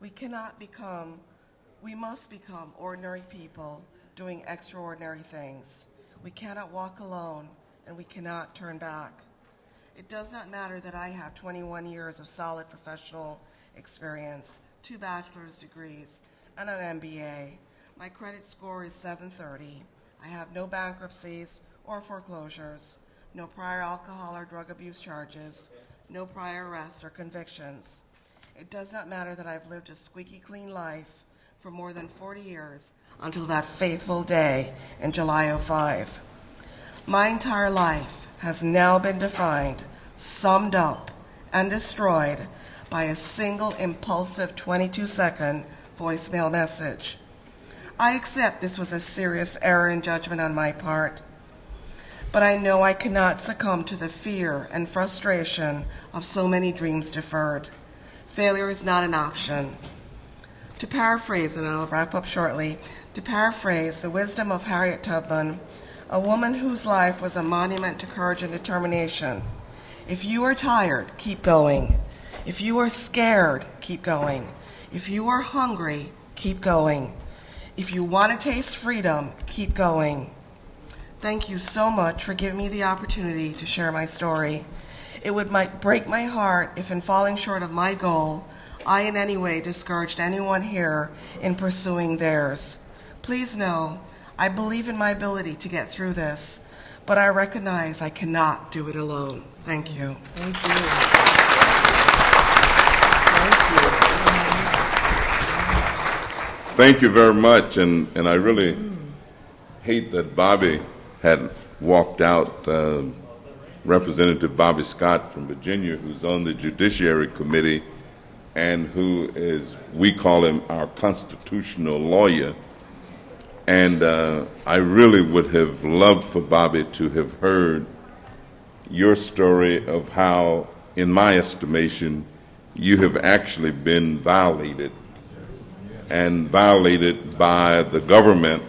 We must become ordinary people doing extraordinary things. We cannot walk alone, and we cannot turn back. It does not matter that I have 21 years of solid professional experience, 2 bachelor's degrees, and an MBA. My credit score is 730. I have no bankruptcies or foreclosures, no prior alcohol or drug abuse charges, no prior arrests or convictions. It does not matter that I've lived a squeaky clean life for more than 40 years until that fateful day in July of '05. My entire life has now been defined, summed up, and destroyed by a single impulsive 22-second voicemail message. I accept this was a serious error in judgment on my part, but I know I cannot succumb to the fear and frustration of so many dreams deferred. Failure is not an option. To paraphrase, and I'll wrap up shortly, to paraphrase the wisdom of Harriet Tubman, a woman whose life was a monument to courage and determination. If you are tired, keep going. If you are scared, keep going. If you are hungry, keep going. If you want to taste freedom, keep going. Thank you so much for giving me the opportunity to share my story. It would break my heart if in falling short of my goal, I in any way discouraged anyone here in pursuing theirs. Please know, I believe in my ability to get through this, but I recognize I cannot do it alone. Thank you. Thank you. Thank you. Thank you very much, and I really hate that Bobby had walked out. Representative Bobby Scott from Virginia, who's on the Judiciary Committee and who is, we call him our constitutional lawyer. And I really would have loved for Bobby to have heard your story of how, in my estimation, you have actually been violated, and violated by the government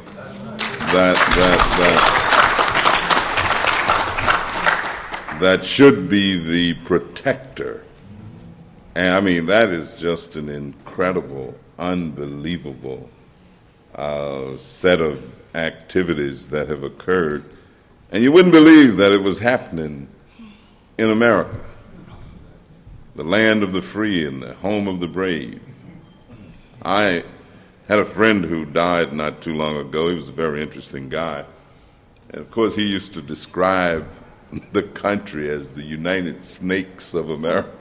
that should be the protector. And I mean, that is just an incredible, unbelievable set of activities that have occurred. And you wouldn't believe that it was happening in America, the land of the free and the home of the brave. I had a friend who died not too long ago. He was a very interesting guy. And of course, he used to describe the country as the United Snakes of America.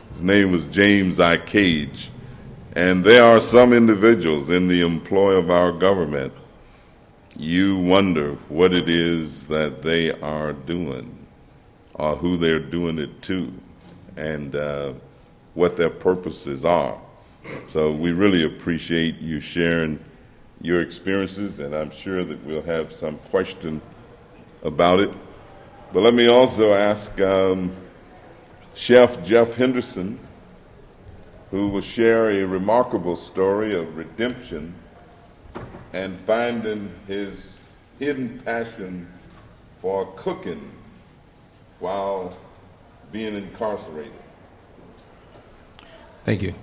His name was James I. Cage. And there are some individuals in the employ of our government, you wonder what it is that they are doing, or who they're doing it to, and what their purposes are. So we really appreciate you sharing your experiences, and I'm sure that we'll have some question about it. But let me also ask Chef Jeff Henderson, who will share a remarkable story of redemption and finding his hidden passion for cooking while being incarcerated. Thank you.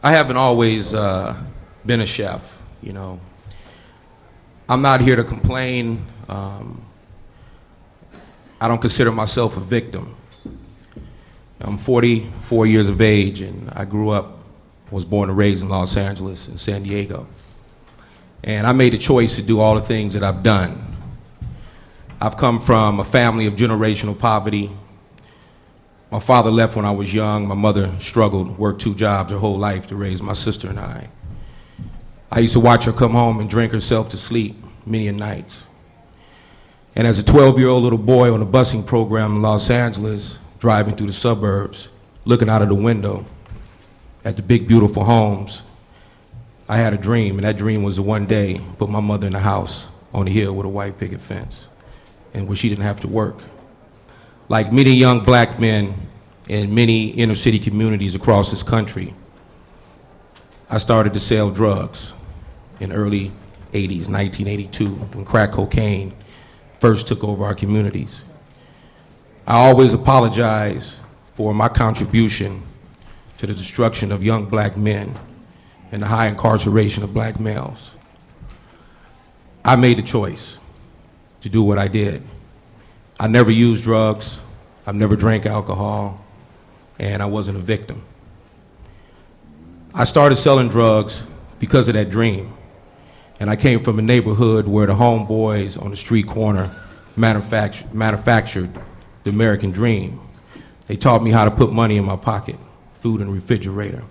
I haven't always been a chef, you know. I'm not here to complain. I don't consider myself a victim. I'm 44 years of age, and I was born and raised in Los Angeles and San Diego. And I made a choice to do all the things that I've done. I've come from a family of generational poverty. My father left when I was young. My mother struggled, worked 2 jobs her whole life to raise my sister and I. I used to watch her come home and drink herself to sleep many a nights. And as a 12-year-old little boy on a busing program in Los Angeles, driving through the suburbs, looking out of the window at the big, beautiful homes, I had a dream, and that dream was to one day put my mother in a house on a hill with a white picket fence, and where she didn't have to work. Like many young black men in many inner city communities across this country, I started to sell drugs in early 80s, 1982, when crack cocaine first took over our communities. I always apologize for my contribution to the destruction of young black men and the high incarceration of black males. I made the choice to do what I did. I never used drugs, I've never drank alcohol, and I wasn't a victim. I started selling drugs because of that dream. And I came from a neighborhood where the homeboys on the street corner manufactured the American dream. They taught me how to put money in my pocket, food in the refrigerator,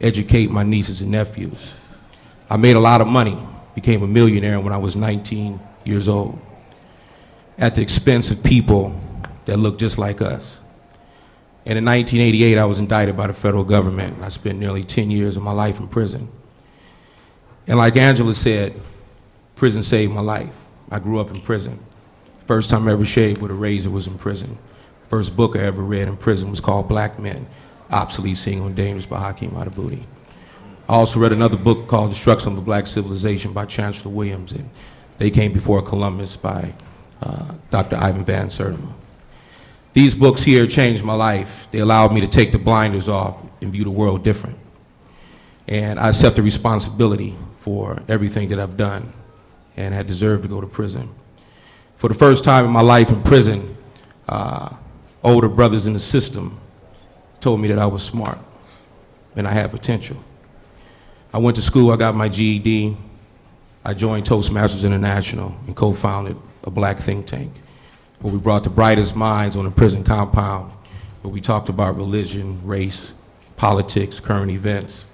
educate my nieces and nephews. I made a lot of money, became a millionaire when I was 19 years old, at the expense of people that looked just like us. And in 1988, I was indicted by the federal government. I spent nearly 10 years of my life in prison. And like Angela said, prison saved my life. I grew up in prison. First time I ever shaved with a razor was in prison. First book I ever read in prison was called Black Men, Obsolete, Single, and Dangerous by Hakeem Adabudi. I also read another book called Destruction of the Black Civilization by Chancellor Williams, and They Came Before Columbus by Dr. Ivan Van Sertima. These books here changed my life. They allowed me to take the blinders off and view the world different. And I accept the responsibility for everything that I've done, and had deserved to go to prison. For the first time in my life in prison, older brothers in the system told me that I was smart and I had potential. I went to school, I got my GED, I joined Toastmasters International and co-founded a black think tank where we brought the brightest minds on the prison compound, where we talked about religion, race, politics, current events.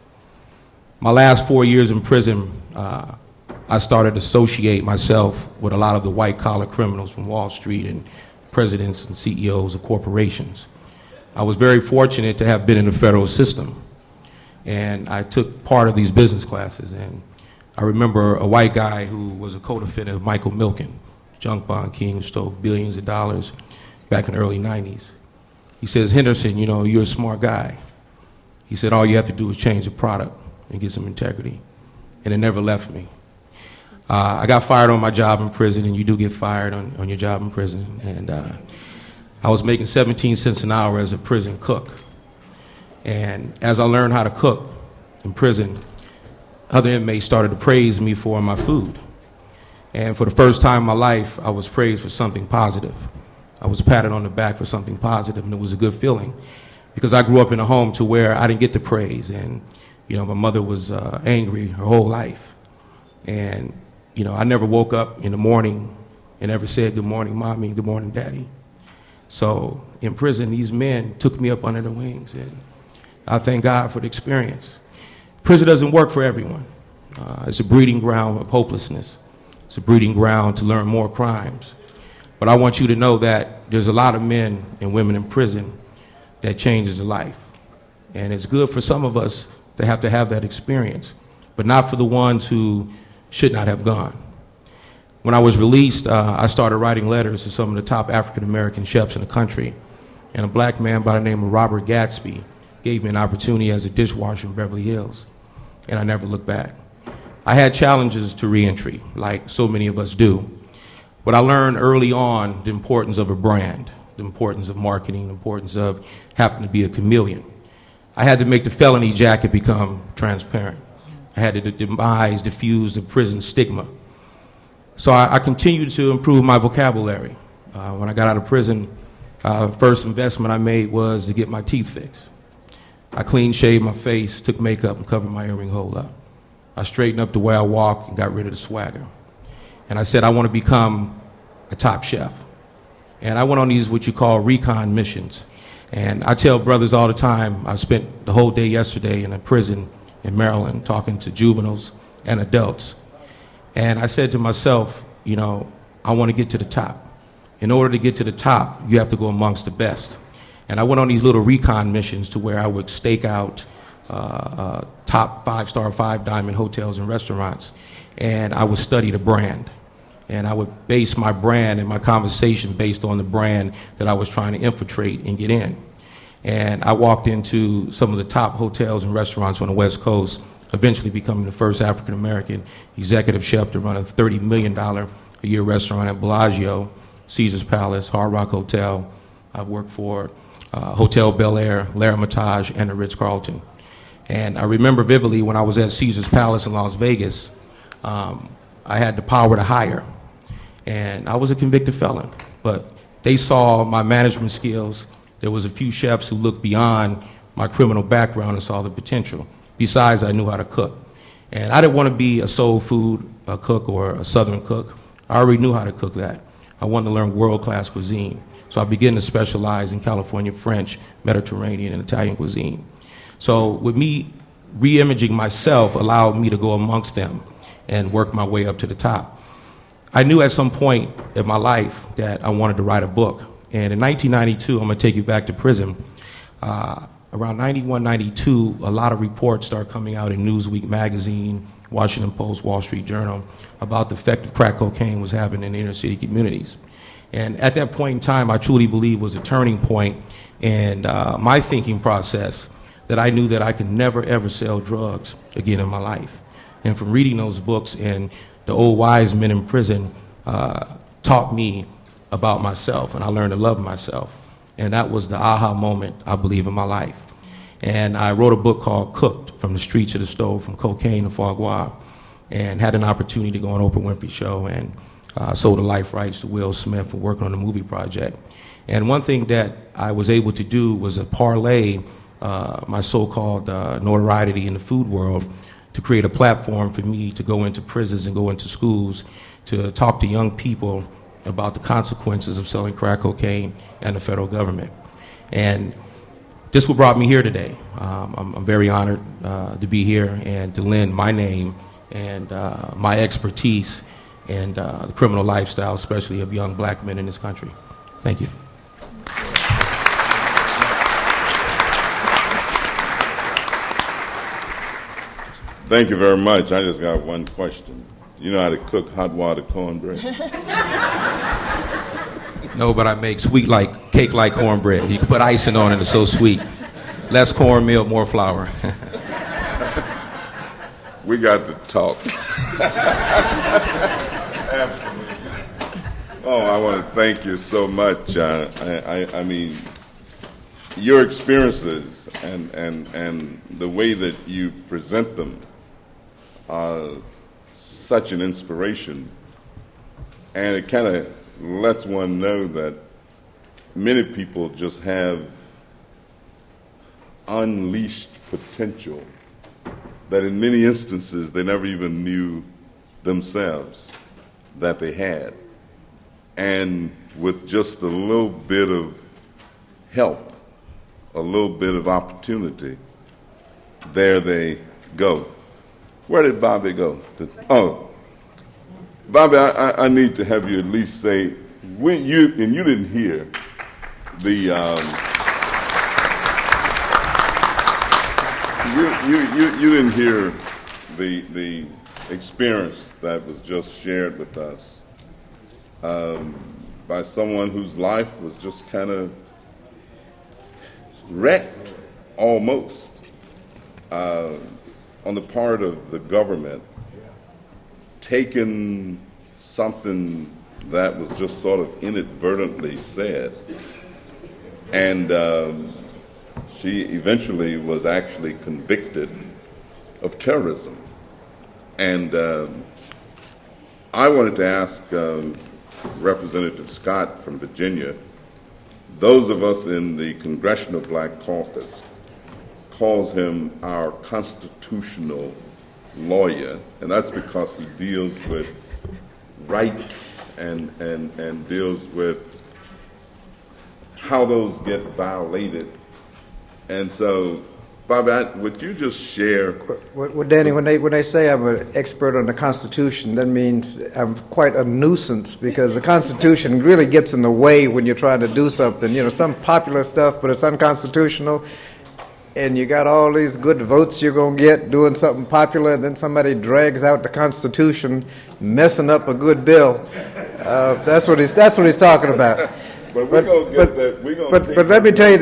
My last 4 years in prison, I started to associate myself with a lot of the white-collar criminals from Wall Street and presidents and CEOs of corporations. I was very fortunate to have been in the federal system, and I took part of these business classes. And I remember a white guy who was a co-defendant of Michael Milken, junk bond king who stole billions of dollars back in the early 90s. He says, "Henderson, you know, you're a smart guy." He said, "All you have to do is change the product and get some integrity." And it never left me. I got fired on my job in prison, and you do get fired on your job in prison. And I was making 17 cents an hour as a prison cook. And as I learned how to cook in prison, other inmates started to praise me for my food. And for the first time in my life, I was praised for something positive. I was patted on the back for something positive, and it was a good feeling. Because I grew up in a home to where I didn't get the praise, and you know, my mother was angry her whole life. And you know, I never woke up in the morning and ever said, "Good morning, Mommy," and "Good morning, Daddy." So in prison, these men took me up under their wings, and I thank God for the experience. Prison doesn't work for everyone. It's a breeding ground of hopelessness. It's a breeding ground to learn more crimes. But I want you to know that there's a lot of men and women in prison that changes their life. And it's good for some of us to have that experience, but not for the ones who should not have gone. When I was released, I started writing letters to some of the top African-American chefs in the country, and a black man by the name of Robert Gatsby gave me an opportunity as a dishwasher in Beverly Hills, and I never looked back. I had challenges to reentry, like so many of us do, but I learned early on the importance of a brand, the importance of marketing, the importance of happening to be a chameleon. I had to make the felony jacket become transparent. I had to diffuse the prison stigma. So I continued to improve my vocabulary. When I got out of prison, first investment I made was to get my teeth fixed. I clean shaved my face, took makeup, and covered my earring hole up. I straightened up the way I walk and got rid of the swagger. And I said I want to become a top chef. And I went on these what you call recon missions. And I tell brothers all the time, I spent the whole day yesterday in a prison in Maryland talking to juveniles and adults. And I said to myself, you know, I want to get to the top. In order to get to the top, you have to go amongst the best. And I went on these little recon missions to where I would stake out top 5-star, 5-diamond hotels and restaurants, and I would study the brand. And I would base my brand and my conversation based on the brand that I was trying to infiltrate and get in. And I walked into some of the top hotels and restaurants on the West Coast, eventually becoming the first African-American executive chef to run a $30 million a year restaurant at Bellagio, Caesar's Palace, Hard Rock Hotel. I've worked for Hotel Bel Air, L'Ermitage, and the Ritz-Carlton. And I remember vividly when I was at Caesar's Palace in Las Vegas, I had the power to hire. And I was a convicted felon, but they saw my management skills. There was a few chefs who looked beyond my criminal background and saw the potential. Besides, I knew how to cook. And I didn't want to be a soul food cook or a southern cook. I already knew how to cook that. I wanted to learn world-class cuisine. So I began to specialize in California French, Mediterranean, and Italian cuisine. So with me, re-imaging myself allowed me to go amongst them and work my way up to the top. I knew at some point in my life that I wanted to write a book. And in 1992, I'm going to take you back to prison. Around 91, 92, a lot of reports started coming out in Newsweek magazine, Washington Post, Wall Street Journal, about the effect of crack cocaine was having in inner city communities. And at that point in time, I truly believe was a turning point in my thinking process that I knew that I could never, ever sell drugs again in my life. And from reading those books and the old wise men in prison taught me about myself, and I learned to love myself. And that was the aha moment, I believe, in my life. And I wrote a book called Cooked, From the Streets to the Stove, From Cocaine to Foie Gras, and had an opportunity to go on Oprah Winfrey Show and sold the life rights to Will Smith for working on the movie project. And one thing that I was able to do was to parlay my so-called notoriety in the food world to create a platform for me to go into prisons and go into schools to talk to young people about the consequences of selling crack cocaine and the federal government. And this is what brought me here today. I'm very honored to be here and to lend my name and my expertise and the criminal lifestyle, especially of young black men in this country. Thank you. Thank you very much. I just got one question. You know how to cook hot water cornbread? No, but I make sweet like cake like cornbread. You can put icing on it, it's so sweet. Less cornmeal, more flour. We got to talk. Absolutely. Oh, I want to thank you so much. I mean, your experiences and the way that you present them are such an inspiration, and it kind of lets one know that many people just have unleashed potential that in many instances they never even knew themselves that they had. And with just a little bit of help, a little bit of opportunity, there they go. Where did Bobby go? Oh, Bobby, I need to have you at least say, when you didn't hear the, you didn't hear the experience that was just shared with us by someone whose life was just kind of wrecked almost on the part of the government, taking something that was just sort of inadvertently said, and she eventually was actually convicted of terrorism. And I wanted to ask Representative Scott from Virginia, those of us in the Congressional Black Caucus calls him our constitutional lawyer, and that's because he deals with rights and deals with how those get violated. And so, Bobby, would you just share? Well, Danny, when they say I'm an expert on the Constitution, that means I'm quite a nuisance, because the Constitution really gets in the way when you're trying to do something. You know, some popular stuff, but it's unconstitutional, and you got all these good votes you're going to get doing something popular, and then somebody drags out the Constitution, messing up a good bill. That's what he's talking about. But we're going to get that. But let me tell you,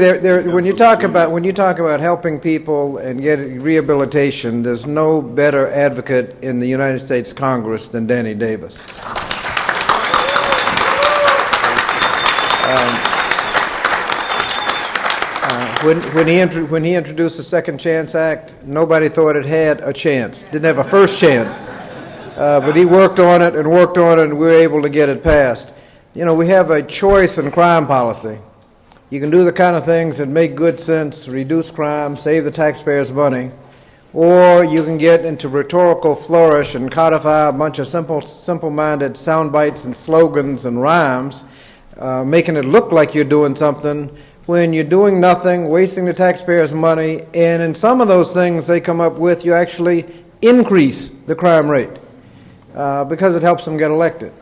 when you talk about helping people and getting rehabilitation, there's no better advocate in the United States Congress than Danny Davis. when he introduced the Second Chance Act, nobody thought it had a chance. Didn't have a first chance. But he worked on it, and we were able to get it passed. You know, we have a choice in crime policy. You can do the kind of things that make good sense, reduce crime, save the taxpayers money, or you can get into rhetorical flourish and codify a bunch of simple-minded sound bites and slogans and rhymes, making it look like you're doing something when you're doing nothing, wasting the taxpayers' money, and in some of those things they come up with, you actually increase the crime rate because it helps them get elected.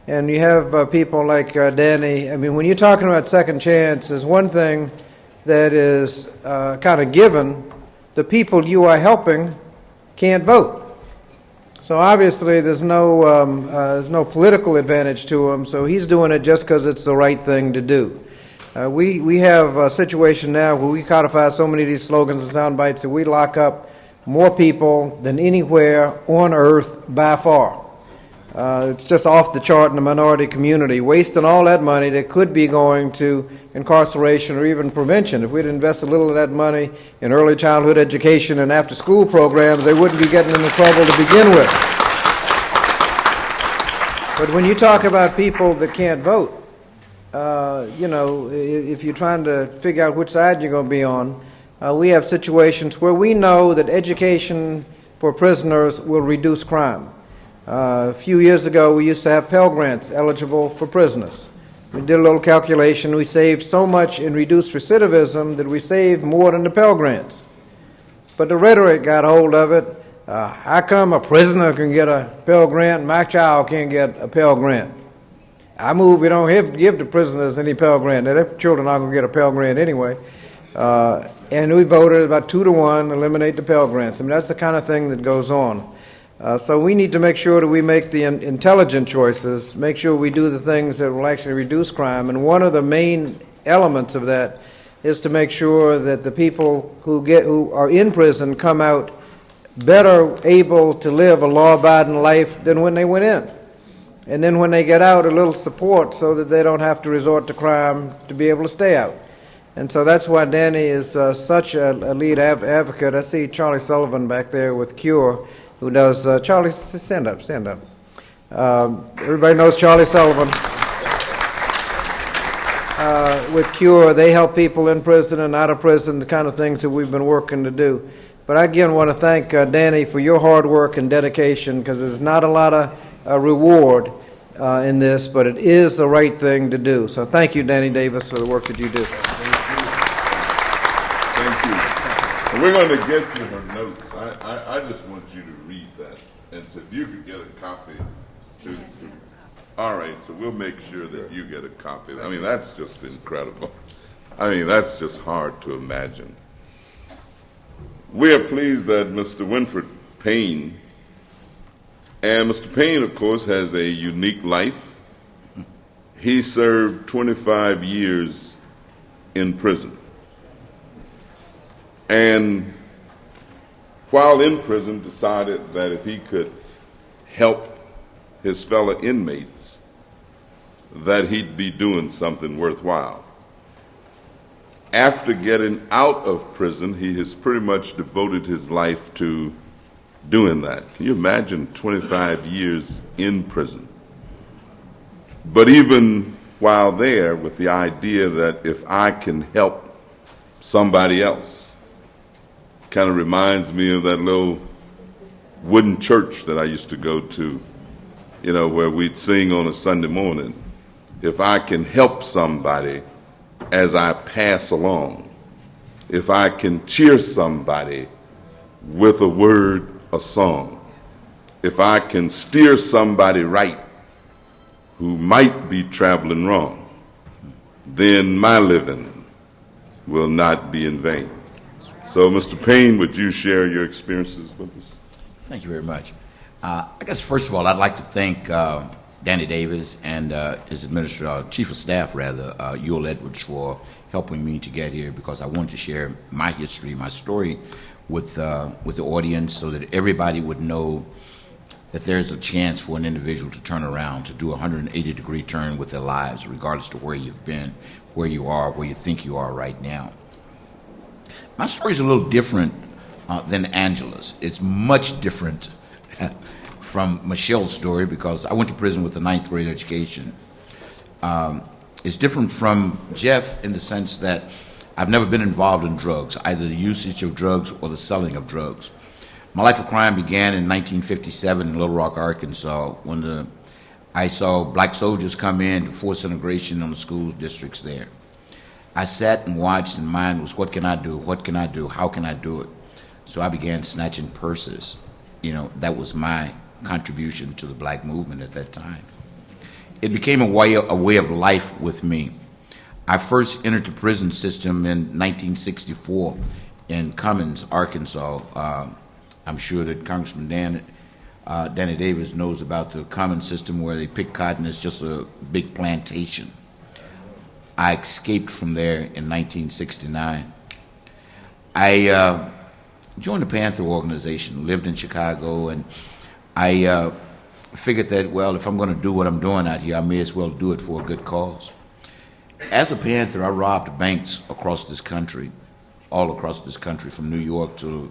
And you have people like Danny. I mean, when you're talking about second chance, there's one thing that is kind of given. The people you are helping can't vote. So obviously there's no political advantage to him, so he's doing it just because it's the right thing to do. We have a situation now where we codify so many of these slogans and sound bites that we lock up more people than anywhere on earth by far. It's just off the chart in the minority community, wasting all that money that could be going to incarceration or even prevention. If we'd invest a little of that money in early childhood education and after-school programs, they wouldn't be getting into trouble to begin with. But when you talk about people that can't vote, you know, if you're trying to figure out which side you're going to be on, we have situations where we know that education for prisoners will reduce crime. A few years ago, we used to have Pell Grants eligible for prisoners. We did a little calculation. We saved so much in reduced recidivism that we saved more than the Pell Grants. But the rhetoric got hold of it. How come a prisoner can get a Pell Grant and my child can't get a Pell Grant? I move we don't give the prisoners any Pell Grant. Now, their children aren't going to get a Pell Grant anyway. And we voted about 2-1 to eliminate the Pell Grants. I mean, that's the kind of thing that goes on. So we need to make sure that we make the intelligent choices, make sure we do the things that will actually reduce crime. And one of the main elements of that is to make sure that the people who are in prison come out better able to live a law-abiding life than when they went in. And then when they get out, a little support so that they don't have to resort to crime to be able to stay out. And so that's why Danny is such a lead advocate. I see Charlie Sullivan back there with CURE, who does, Charlie, stand up. Everybody knows Charlie Sullivan. With CURE, they help people in prison and out of prison, the kind of things that we've been working to do. But I again want to thank Danny for your hard work and dedication, because there's not a lot of reward in this, but it is the right thing to do. So thank you, Danny Davis, for the work that you do. Thank you. And we're going to get you her notes. I just want you to read that. And so if you could get a copy. All right, so we'll make sure that you get a copy. I mean, that's just incredible. I mean, that's just hard to imagine. We are pleased that Mr. Winfred Payne, and Mr. Payne, of course, has a unique life. He served 25 years in prison. And while in prison, decided that if he could help his fellow inmates, that he'd be doing something worthwhile. After getting out of prison, he has pretty much devoted his life to doing that. Can you imagine 25 years in prison? But even while there, with the idea that if I can help somebody else, kind of reminds me of that little wooden church that I used to go to, you know, where we'd sing on a Sunday morning, if I can help somebody as I pass along, if I can cheer somebody with a word, a song, if I can steer somebody right who might be traveling wrong, then my living will not be in vain. So, Mr. Payne, would you share your experiences with us? Thank you very much. I guess, first of all, I'd like to thank Danny Davis and his administrator, chief of staff, rather, Yule Edwards, for helping me to get here, because I wanted to share my history, my story with the audience, so that everybody would know that there's a chance for an individual to turn around, to do a 180-degree turn with their lives, regardless to where you've been, where you are, where you think you are right now. My story is a little different than Angela's. It's much different from Michelle's story because I went to prison with a 9th grade education. It's different from Jeff in the sense that I've never been involved in drugs, either the usage of drugs or the selling of drugs. My life of crime began in 1957 in Little Rock, Arkansas, when I saw black soldiers come in to force integration on the school districts there. I sat and watched, and mine was, what can I do? What can I do? How can I do it? So I began snatching purses. You know, that was my contribution to the black movement at that time. It became a way of life with me. I first entered the prison system in 1964 in Cummins, Arkansas. I'm sure that Congressman Danny Davis knows about the Cummins system where they pick cotton. It's just a big plantation. I escaped from there in 1969. I joined the Panther organization, lived in Chicago, and I figured that, well, if I'm going to do what I'm doing out here, I may as well do it for a good cause. As a Panther, I robbed banks across this country, all across this country, from New York to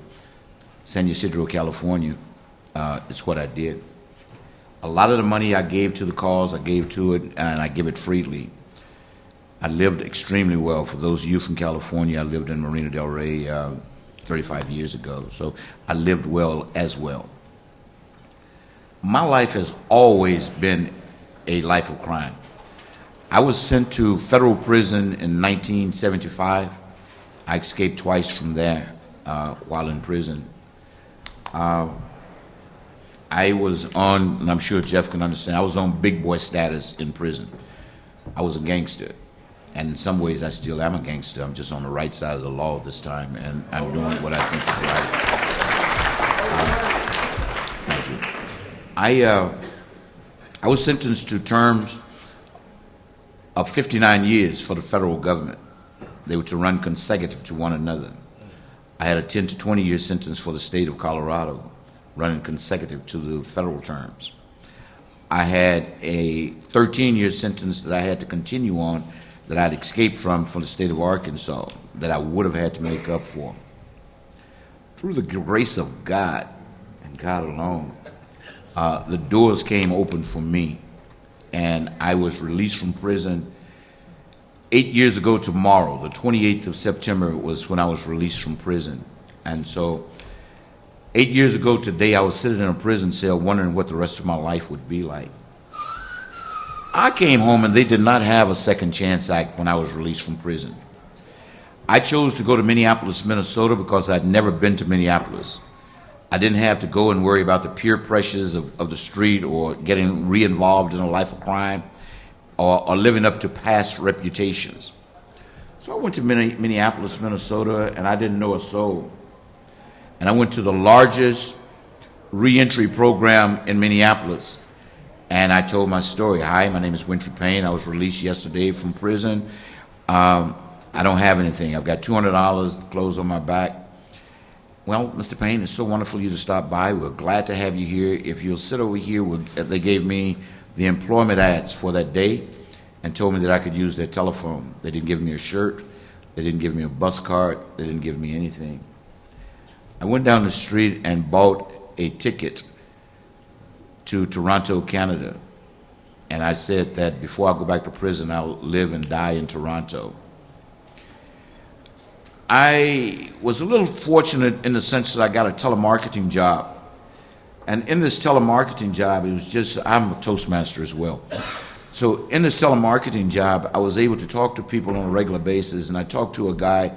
San Ysidro, California. It's what I did. A lot of the money I gave to the cause, I gave to it, and I give it freely. I lived extremely well. For those of you from California, I lived in Marina del Rey 35 years ago, so I lived well as well. My life has always been a life of crime. I was sent to federal prison in 1975. I escaped twice from there while in prison. I was on, and I'm sure Jeff can understand, I was on big boy status in prison. I was a gangster. And in some ways, I still am a gangster. I'm just on the right side of the law this time, and I'm doing what I think is right. Thank you. I was sentenced to terms of 59 years for the federal government. They were to run consecutive to one another. I had a 10 to 20-year sentence for the state of Colorado, running consecutive to the federal terms. I had a 13-year sentence that I had to continue on that I'd escaped from the state of Arkansas that I would have had to make up for. Through the grace of God and God alone, the doors came open for me, and I was released from prison 8 years ago tomorrow. The 28th of September was when I was released from prison. And so 8 years ago today, I was sitting in a prison cell wondering what the rest of my life would be like. I came home and they did not have a Second Chance Act when I was released from prison. I chose to go to Minneapolis, Minnesota because I'd never been to Minneapolis. I didn't have to go and worry about the peer pressures of the street or getting re-involved in a life of crime or living up to past reputations. So I went to Minneapolis, Minnesota, and I didn't know a soul. And I went to the largest reentry program in Minneapolis. And I told my story. Hi, my name is Reentry Payne. I was released yesterday from prison. I don't have anything. I've got $200, clothes on my back. Well, Mr. Payne, it's so wonderful of you to stop by. We're glad to have you here. If you'll sit over here, they gave me the employment ads for that day and told me that I could use their telephone. They didn't give me a shirt. They didn't give me a bus card. They didn't give me anything. I went down the street and bought a ticket to Toronto, Canada. And I said that before I go back to prison, I'll live and die in Toronto. I was a little fortunate in the sense that I got a telemarketing job. And in this telemarketing job, it was just, I'm a Toastmaster as well. So in this telemarketing job, I was able to talk to people on a regular basis, and I talked to a guy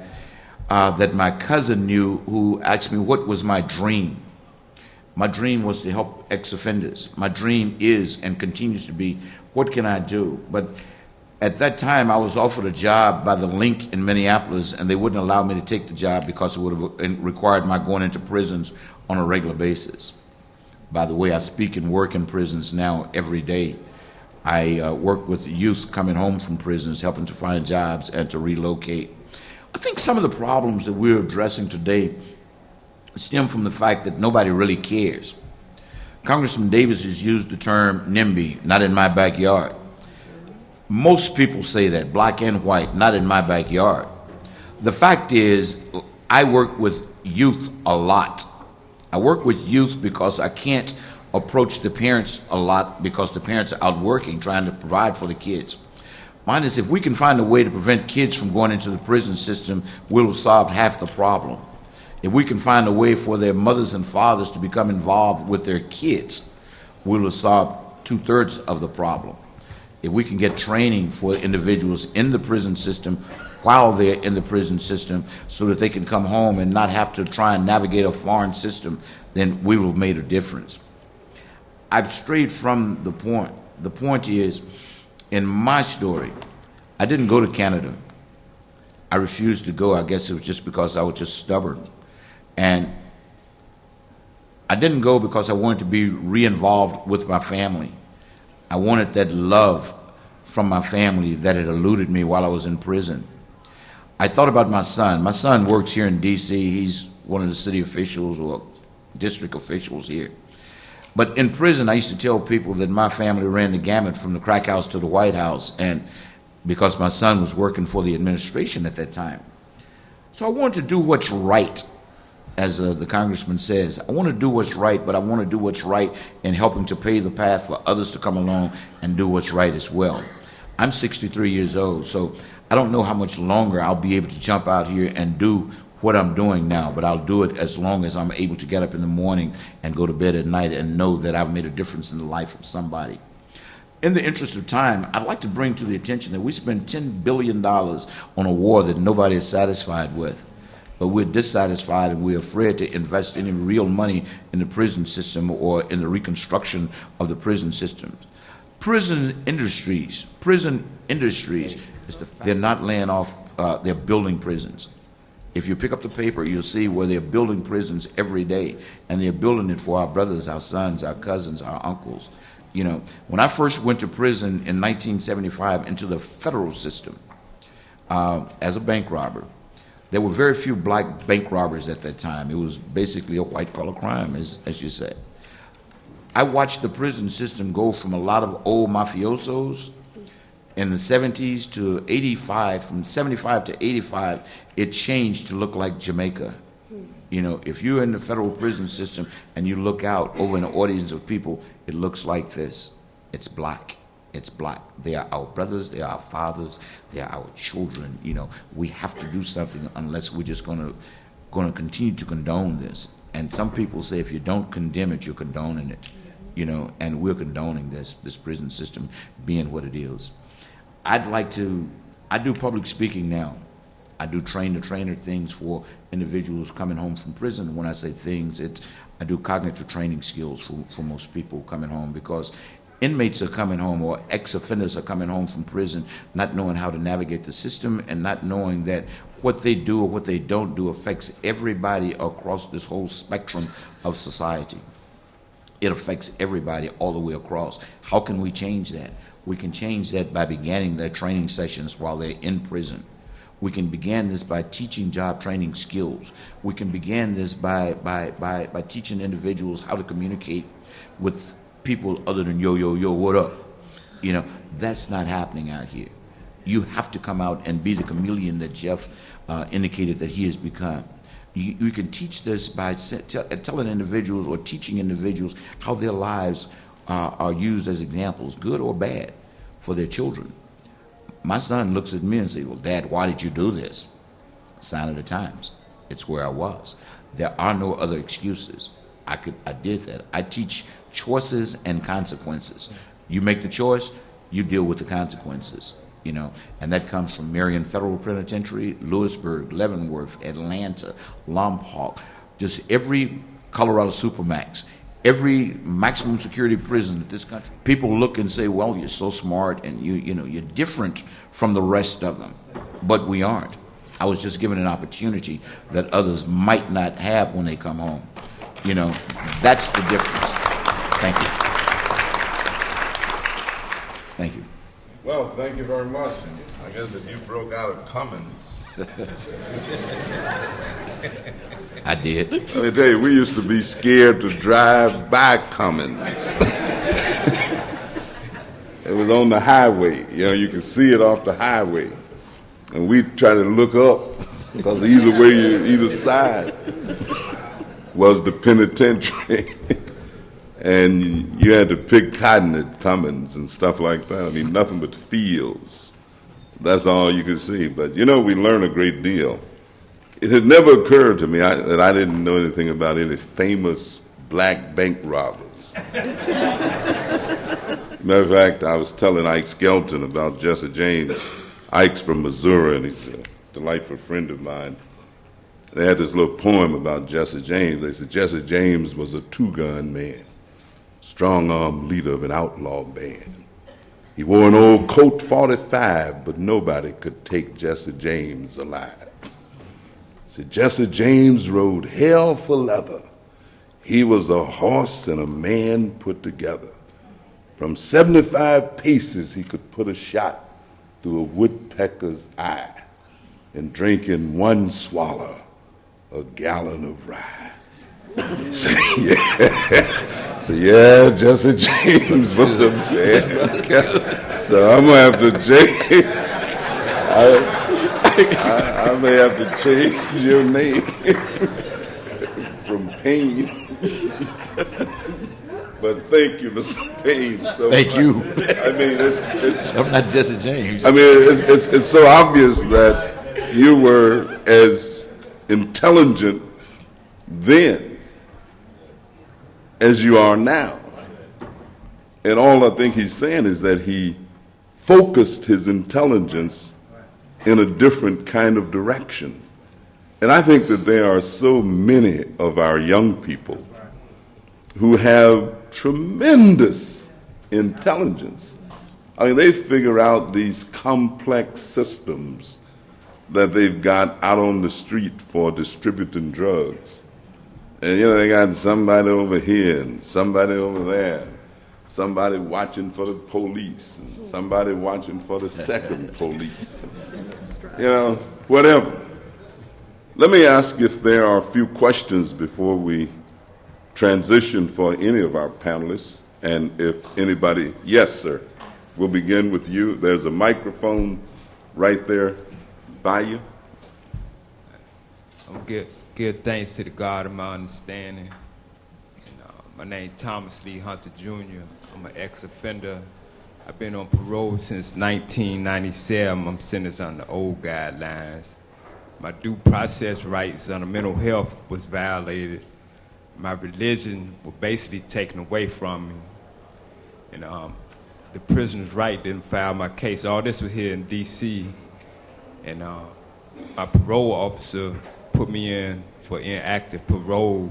that my cousin knew who asked me what was my dream. My dream was to help ex-offenders. My dream is and continues to be, what can I do? But at that time, I was offered a job by the Link in Minneapolis, and they wouldn't allow me to take the job because it would have required my going into prisons on a regular basis. By the way, I speak and work in prisons now every day. I work with youth coming home from prisons, helping to find jobs and to relocate. I think some of the problems that we're addressing today stem from the fact that nobody really cares. Congressman Davis has used the term NIMBY, not in my backyard. Most people say that, black and white, not in my backyard. The fact is, I work with youth a lot. I work with youth because I can't approach the parents a lot because the parents are out working, trying to provide for the kids. Mine is, if we can find a way to prevent kids from going into the prison system, we'll have solved half the problem. If we can find a way for their mothers and fathers to become involved with their kids, we'll have solved 2/3 of the problem. If we can get training for individuals in the prison system while they're in the prison system so that they can come home and not have to try and navigate a foreign system, then we will have made a difference. I've strayed from the point. The point is, in my story, I didn't go to Canada. I refused to go. I guess it was just because I was just stubborn. And I didn't go because I wanted to be re-involved with my family. I wanted that love from my family that had eluded me while I was in prison. I thought about my son. My son works here in D.C. He's one of the city officials or district officials here. But in prison, I used to tell people that my family ran the gamut from the crack house to the White House, and because my son was working for the administration at that time. So I wanted to do what's right, as the congressman says. I want to do what's right, but I want to do what's right in helping to pave the path for others to come along and do what's right as well. I'm 63 years old, so I don't know how much longer I'll be able to jump out here and do what I'm doing now, but I'll do it as long as I'm able to get up in the morning and go to bed at night and know that I've made a difference in the life of somebody. In the interest of time, I'd like to bring to the attention that we spend $10 billion on a war that nobody is satisfied with. But we're dissatisfied and we're afraid to invest any real money in the prison system or in the reconstruction of the prison systems. Prison industries, they're not laying off, they're building prisons. If you pick up the paper, you'll see where they're building prisons every day, and they're building it for our brothers, our sons, our cousins, our uncles. You know, when I first went to prison in 1975 into the federal system as a bank robber, there were very few black bank robbers at that time. It was basically a white-collar crime, as you say. I watched the prison system go from a lot of old mafiosos in the 70s to 85, from 75 to 85, it changed to look like Jamaica. You know, if you're in the federal prison system and you look out over an audience of people, it looks like this. It's black. It's black. They are our brothers, they are our fathers, they are our children. You know, we have to do something unless we're just going to continue to condone this. And some people say if you don't condemn it, you're condoning it. You know, and we're condoning this prison system being what it is. I do public speaking now. I do train-the-trainer things for individuals coming home from prison. When I say things, I do cognitive training skills for most people coming home, because inmates are coming home, or ex-offenders are coming home from prison not knowing how to navigate the system and not knowing that what they do or what they don't do affects everybody across this whole spectrum of society. It affects everybody all the way across. How can we change that? We can change that by beginning their training sessions while they're in prison. We can begin this by teaching job training skills. We can begin this by teaching individuals how to communicate with people other than yo, what up? You know, that's not happening out here. You have to come out and be the chameleon that Jeff indicated that he has become. You can teach this by telling individuals or teaching individuals how their lives are used as examples, good or bad, for their children. My son looks at me and says, well, Dad, why did you do this? Sign of the times. It's where I was. There are no other excuses. I did that. I teach choices and consequences. You make the choice, you deal with the consequences. You know, and that comes from Marion Federal Penitentiary, Lewisburg, Leavenworth, Atlanta, Lompoc, just every Colorado Supermax, every maximum security prison in this country. People look and say, well, you're so smart and you're different from the rest of them. But we aren't. I was just given an opportunity that others might not have when they come home. You know, that's the difference. Thank you. Thank you. Well, thank you very much. And I guess if you broke out of Cummins. I did. Let me tell you, we used to be scared to drive by Cummins. It was on the highway. You know, you could see it off the highway. And we'd try to look up because either side was the penitentiary. And you had to pick cotton at Cummins and stuff like that. I mean, nothing but fields. That's all you could see. But, we learned a great deal. It had never occurred to me that I didn't know anything about any famous black bank robbers. Matter of fact, I was telling Ike Skelton about Jesse James. Ike's from Missouri, and he's a delightful friend of mine. They had this little poem about Jesse James. They said Jesse James was a two-gun man, strong-arm leader of an outlaw band. He wore an old Colt 45, but nobody could take Jesse James alive. See, Jesse James rode hell for leather. He was a horse and a man put together. From 75 paces, he could put a shot through a woodpecker's eye and drink in one swallow a gallon of rye. So, yeah, Jesse James was a bad guy. So I'm going to have to change. I may have to change your name from Payne. But thank you, Mr. Payne. So Thank you. I mean, it's I'm not Jesse James. I mean, it's so obvious that you were as intelligent then as you are now. And all I think he's saying is that he focused his intelligence in a different kind of direction. And I think that there are so many of our young people who have tremendous intelligence. I mean, they figure out these complex systems that they've got out on the street for distributing drugs. And, they got somebody over here and somebody over there, somebody watching for the police, and somebody watching for the second police, whatever. Let me ask if there are a few questions before we transition for any of our panelists, and if anybody, yes, sir, we'll begin with you. There's a microphone right there by you. I'm give thanks to the God of my understanding. My name is Thomas Lee Hunter Jr. I'm an ex-offender. I've been on parole since 1997. I'm sentenced on the old guidelines. My due process rights under mental health was violated. My religion was basically taken away from me. And the prisoner's right didn't file my case. All this was here in D.C. And my parole officer put me in for inactive parole,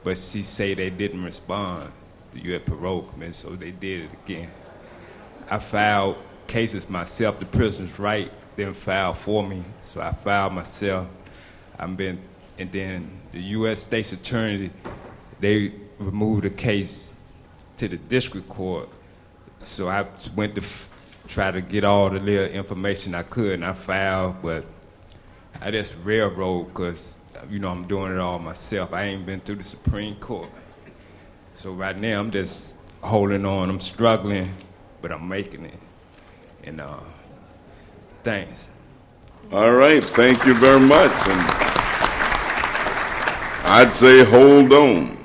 but she say they didn't respond. The U.S. Parole Committee, so they did it again. I filed cases myself. The prisoner's right didn't file for me, so I filed myself. And then the U.S. State's Attorney, they removed the case to the district court. So I went to try to get all the little information I could, and I filed, but I just railroad because, I'm doing it all myself. I ain't been through the Supreme Court. So right now I'm just holding on. I'm struggling, but I'm making it. And thanks. All right, thank you very much. And I'd say hold on,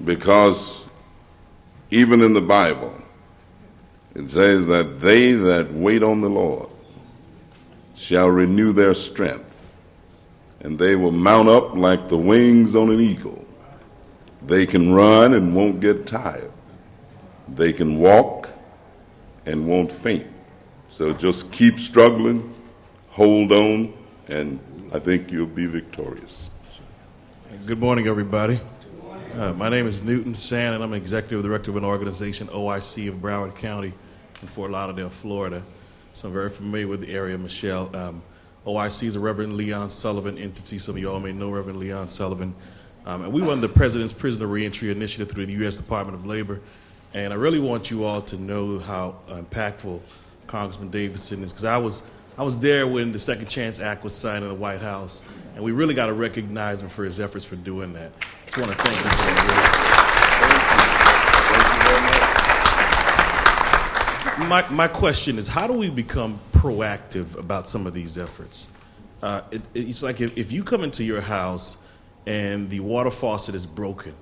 because even in the Bible, it says that they that wait on the Lord shall renew their strength, and they will mount up like the wings on an eagle. They can run and won't get tired. They can walk and won't faint. So just keep struggling, hold on, and I think you'll be victorious. Good morning, everybody. My name is Newton Sand, and I'm Executive Director of an organization, OIC of Broward County in Fort Lauderdale, Florida. So I'm very familiar with the area, Michelle. OIC is a Reverend Leon Sullivan entity. Some of you all may know Reverend Leon Sullivan. And we run the President's Prisoner Reentry Initiative through the U.S. Department of Labor. And I really want you all to know how impactful Congressman Davidson is, because I was there when the Second Chance Act was signed in the White House, and we really got to recognize him for his efforts for doing that. Just want to thank him for that. My question is, how do we become proactive about some of these efforts? It's like if you come into your house and the water faucet is broken,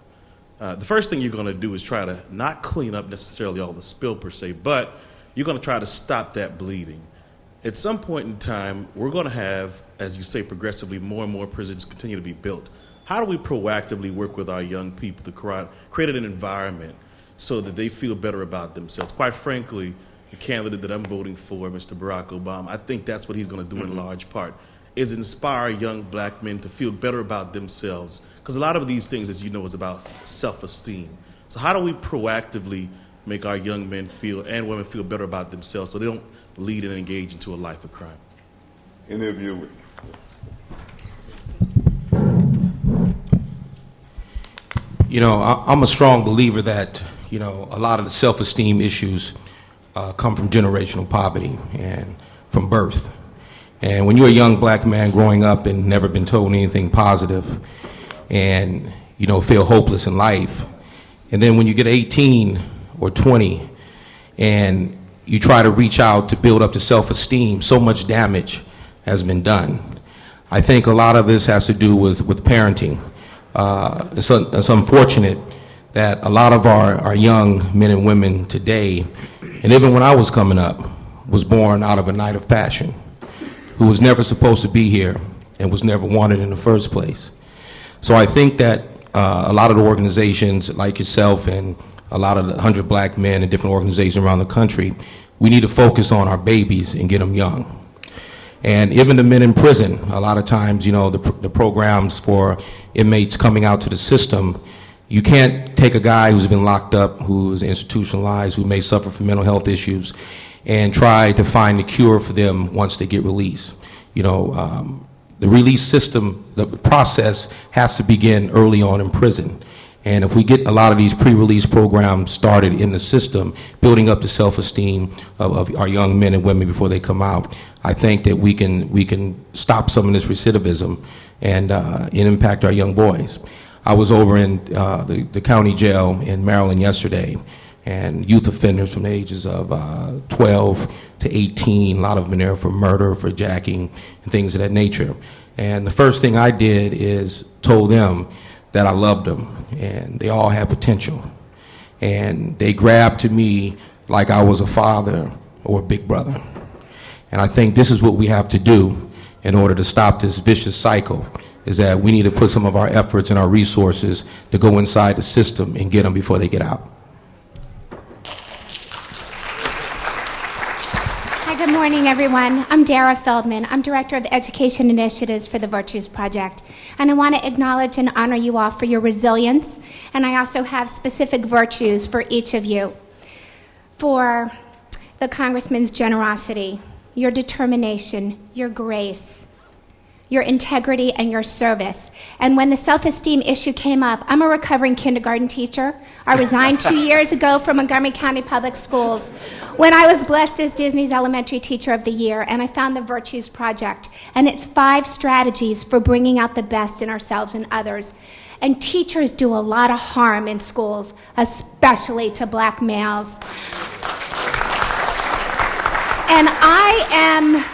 the first thing you're going to do is try to not clean up necessarily all the spill per se, but you're going to try to stop that bleeding. At some point in time, we're going to have, as you say, progressively more and more prisons continue to be built. How do we proactively work with our young people to create an environment so that they feel better about themselves? Quite frankly, the candidate that I'm voting for, Mr. Barack Obama, I think that's what he's going to do in large part, is inspire young black men to feel better about themselves. Because a lot of these things, as you know, is about self-esteem. So how do we proactively make our young men feel and women feel better about themselves so they don't lead and engage into a life of crime? Any of you? You know, I'm a strong believer that, you know, a lot of the self-esteem issues come from generational poverty and from birth. And when you're a young black man growing up and never been told anything positive and, you know, feel hopeless in life, and then when you get 18 or 20 and you try to reach out to build up the self-esteem, so much damage has been done. I think a lot of this has to do with parenting. It's unfortunate that a lot of our young men and women today, and even when I was coming up, was born out of a night of passion, who was never supposed to be here and was never wanted in the first place. So I think that a lot of the organizations like yourself and a lot of the 100 black men in different organizations around the country, we need to focus on our babies and get them young. And even the men in prison, a lot of times, you know, the programs for inmates coming out to the system, you can't take a guy who's been locked up, who is institutionalized, who may suffer from mental health issues, and try to find a cure for them once they get released. You know, the release system, the process has to begin early on in prison. And if we get a lot of these pre-release programs started in the system, building up the self-esteem of our young men and women before they come out, I think that we can stop some of this recidivism and impact our young boys. I was over in the county jail in Maryland yesterday, and youth offenders from the ages of 12 to 18, a lot of them in there for murder, for jacking, and things of that nature. And the first thing I did is told them that I loved them, and they all had potential. And they grabbed to me like I was a father or a big brother. And I think this is what we have to do in order to stop this vicious cycle, is that we need to put some of our efforts and our resources to go inside the system and get them before they get out. Good morning, everyone. I'm Dara Feldman. I'm Director of Education Initiatives for the Virtues Project. And I want to acknowledge and honor you all for your resilience. And I also have specific virtues for each of you. For the Congressman's generosity, your determination, your grace, your integrity, and your service. And when the self-esteem issue came up, I'm a recovering kindergarten teacher. I resigned 2 years ago from Montgomery County Public Schools when I was blessed as Disney's Elementary Teacher of the Year, and I found the Virtues Project. And it's 5 strategies for bringing out the best in ourselves and others. And teachers do a lot of harm in schools, especially to black males. And I am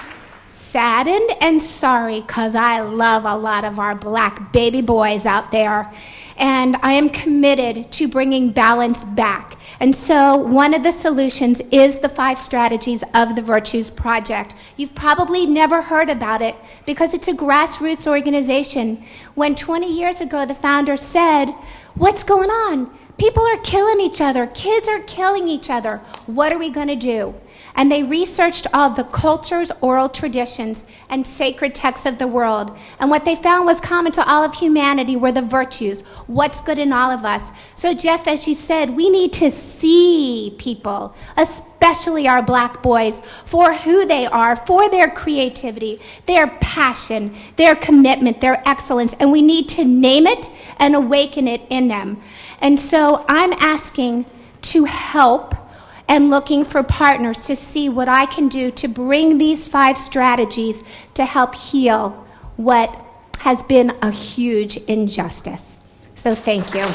saddened and sorry because I love a lot of our black baby boys out there, and I am committed to bringing balance back. And so one of the solutions is the 5 strategies of the Virtues Project. You've probably never heard about it because it's a grassroots organization. When 20 years ago the founder said, "What's going on? People are killing each other. Kids are killing each other. What are we going to do?" And they researched all the cultures, oral traditions, and sacred texts of the world. And what they found was common to all of humanity were the virtues, what's good in all of us. So Jeff, as you said, we need to see people, especially our black boys, for who they are, for their creativity, their passion, their commitment, their excellence, and we need to name it and awaken it in them. And so I'm asking to help and looking for partners to see what I can do to bring these 5 strategies to help heal what has been a huge injustice. So thank you.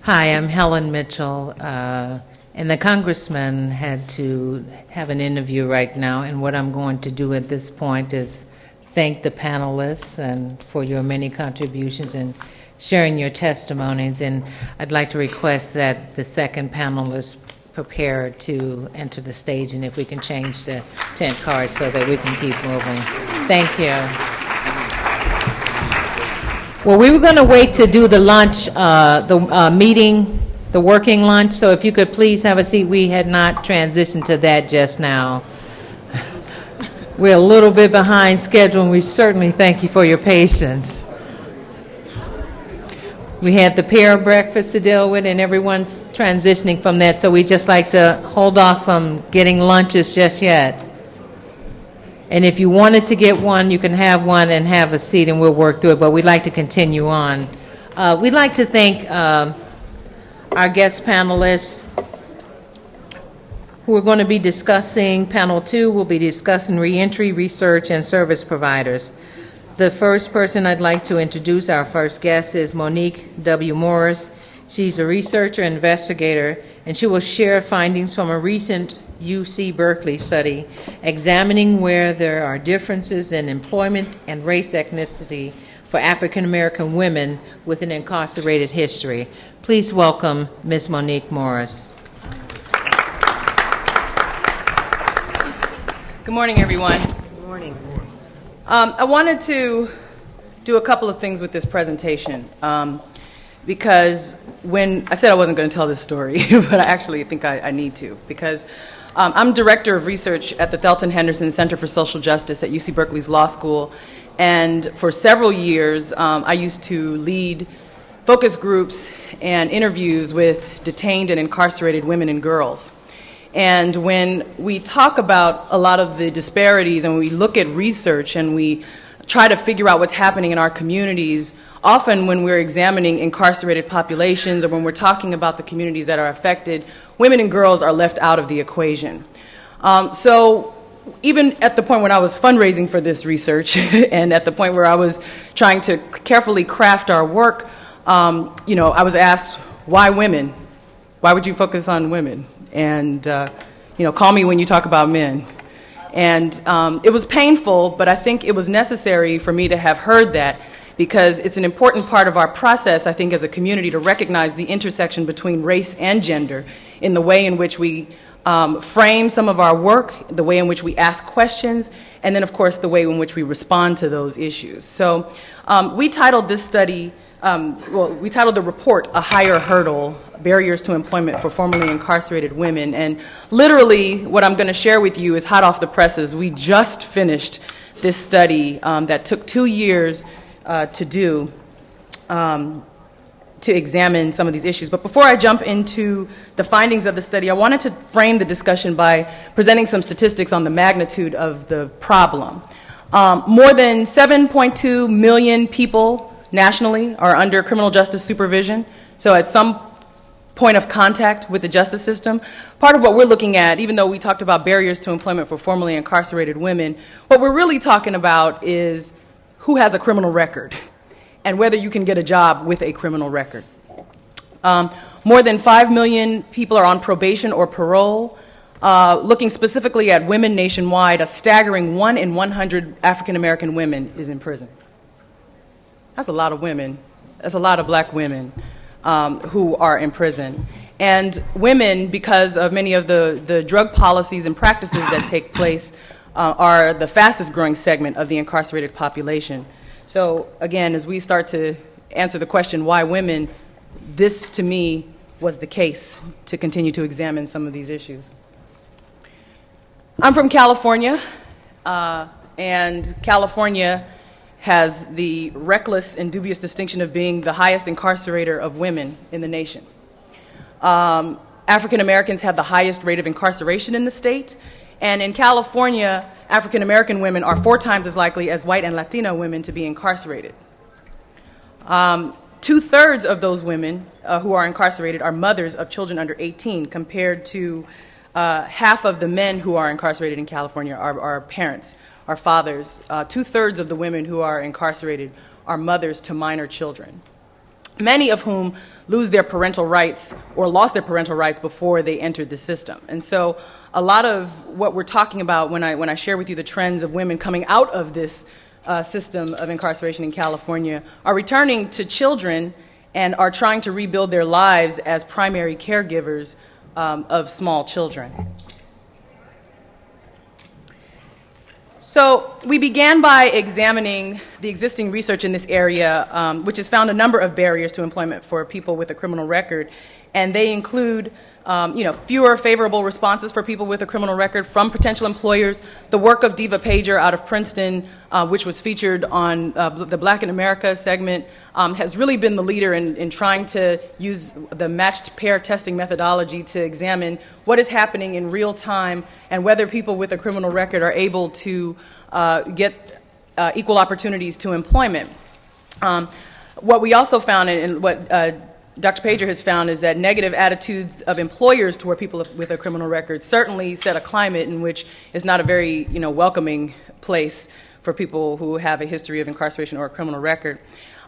Hi, I'm Helen Mitchell, And the congressman had to have an interview right now, and what I'm going to do at this point is thank the panelists and for your many contributions and sharing your testimonies. And I'd like to request that the second panelist prepare to enter the stage, and if we can change the tent cards so that we can keep moving. Thank you. Well, we were going to wait to do the lunch, meeting, the working lunch, so if you could please have a seat. We had not transitioned to that just now. We're a little bit behind schedule, and we certainly thank you for your patience. We had the pair breakfast to deal with, and everyone's transitioning from that, so we'd just like to hold off from getting lunches just yet. And if you wanted to get one, you can have one and have a seat, and we'll work through it, but we'd like to continue on. We'd like to thank our guest panelists who are going to be discussing. Panel 2 will be discussing reentry, research, and service providers. The first person I'd like to introduce, our first guest, is Monique W. Morris. She's a researcher and investigator, and she will share findings from a recent UC Berkeley study examining where there are differences in employment and race ethnicity for African American women with an incarcerated history. Please welcome Ms. Monique Morris. Good morning, everyone. Good morning. I wanted to do a couple of things with this presentation because when I said I wasn't going to tell this story, but I actually think I need to, because I'm director of research at the Thelton Henderson Center for Social Justice at UC Berkeley's Law School, and for several years I used to lead focus groups and interviews with detained and incarcerated women and girls. And when we talk about a lot of the disparities and we look at research and we try to figure out what's happening in our communities, often when we're examining incarcerated populations or when we're talking about the communities that are affected, women and girls are left out of the equation. So even at the point when I was fundraising for this research and at the point where I was trying to carefully craft our work, I was asked, why women? Why would you focus on women? And, call me when you talk about men. And it was painful, but I think it was necessary for me to have heard that, because it's an important part of our process, I think, as a community to recognize the intersection between race and gender in the way in which we frame some of our work, the way in which we ask questions, and then, of course, the way in which we respond to those issues. So we titled this study, we titled the report, A Higher Hurdle, Barriers to Employment for Formerly Incarcerated Women. And literally what I'm going to share with you is hot off the presses. We just finished this study that took 2 years to do, to examine some of these issues. But before I jump into the findings of the study, I wanted to frame the discussion by presenting some statistics on the magnitude of the problem. More than 7.2 million people nationally are under criminal justice supervision. So at some point of contact with the justice system. Part of what we're looking at, even though we talked about barriers to employment for formerly incarcerated women, what we're really talking about is who has a criminal record and whether you can get a job with a criminal record. More than 5 million people are on probation or parole. Looking specifically at women nationwide, a staggering 1 in 100 African American women is in prison. That's a lot of women. That's a lot of black women who are in prison. And women, because of many of the drug policies and practices that take place, are the fastest growing segment of the incarcerated population. So again, as we start to answer the question, why women, this to me was the case to continue to examine some of these issues. I'm from California, and California has the reckless and dubious distinction of being the highest incarcerator of women in the nation. African Americans have the highest rate of incarceration in the state, and in California, African American women are 4 times as likely as white and Latina women to be incarcerated. 2/3 of those women who are incarcerated are mothers of children under 18, compared to half of the men who are incarcerated in California are parents, are fathers. 2/3 of the women who are incarcerated are mothers to minor children. many of whom lose their parental rights or lost their parental rights before they entered the system. And so a lot of what we're talking about when I share with you the trends of women coming out of this system of incarceration in California are returning to children and are trying to rebuild their lives as primary caregivers of small children. So we began by examining the existing research in this area, which has found a number of barriers to employment for people with a criminal record, and they include fewer favorable responses for people with a criminal record from potential employers. The work of Diva Pager out of Princeton, which was featured on the Black in America segment, has really been the leader in trying to use the matched pair testing methodology to examine what is happening in real time and whether people with a criminal record are able to get equal opportunities to employment. What we also found, and what Dr. Pager has found, is that negative attitudes of employers toward people with a criminal record certainly set a climate in which is not a very welcoming place for people who have a history of incarceration or a criminal record.